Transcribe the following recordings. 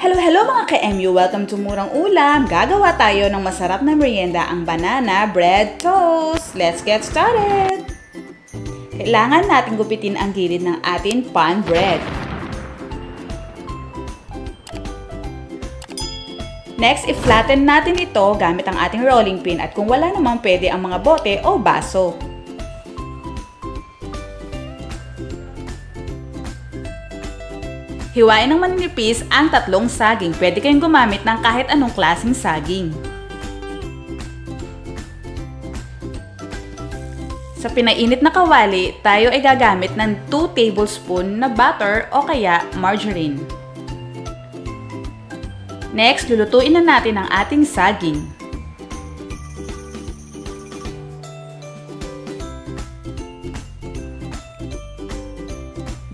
Hello mga ka-MU! Welcome to Murang Ulam! Gagawa tayo ng masarap na merienda, ang banana bread toast! Let's get started! Kailangan natin gupitin ang gilid ng ating pan bread. Next, i-flatten natin ito gamit ang ating rolling pin at kung wala namang pwede ang mga bote o baso. Hiwain ng manipis ang tatlong saging. Pwede kayong gumamit ng kahit anong klaseng saging. Sa pinainit na kawali, tayo ay gagamit ng 2 tablespoon na butter o kaya margarine. Next, lulutuin na natin ang ating saging.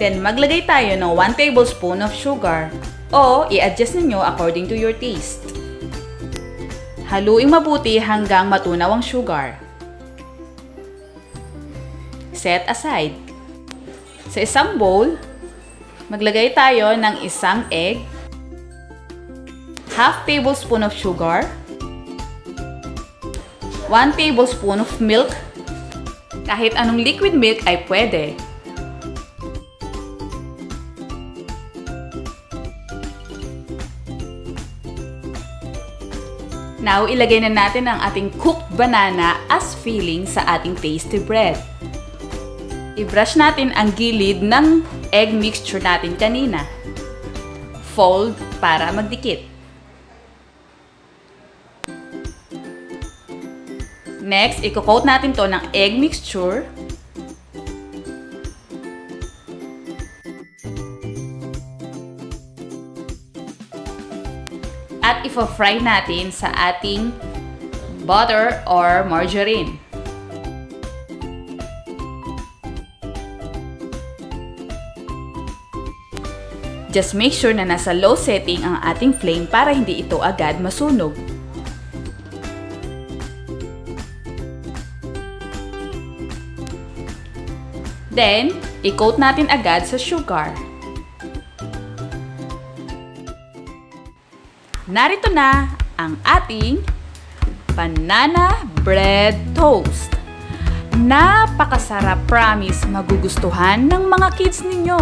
Then, maglagay tayo ng 1 tablespoon of sugar o i-adjust ninyo according to your taste. Haluin mabuti hanggang matunaw ang sugar. Set aside. Sa isang bowl, maglagay tayo ng isang egg, half tablespoon of sugar, 1 tablespoon of milk, kahit anong liquid milk ay pwede. Now, ilagay na natin ang ating cooked banana as filling sa ating tasty bread. I-brush natin ang gilid ng egg mixture natin kanina. Fold para magdikit. Next, i-coat natin to ng egg mixture. At ipa-fry natin sa ating butter or margarine. Just make sure na nasa low setting ang ating flame para hindi ito agad masunog. Then, i-coat natin agad sa sugar. Narito na ang ating banana bread toast. Napakasarap, promise, magugustuhan ng mga kids ninyo.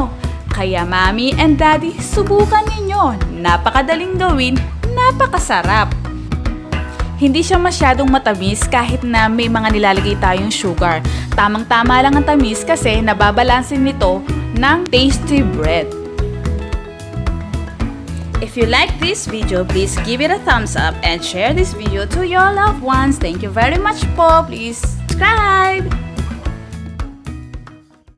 Kaya mommy and daddy, subukan ninyo. Napakadaling gawin, napakasarap. Hindi siya masyadong matamis kahit na may mga nilalagay tayong sugar. Tamang-tama lang ang tamis kasi nababalansin nito ng tasty bread. If you like this video, please give it a thumbs up and share this video to your loved ones. Thank you very much po. Please subscribe!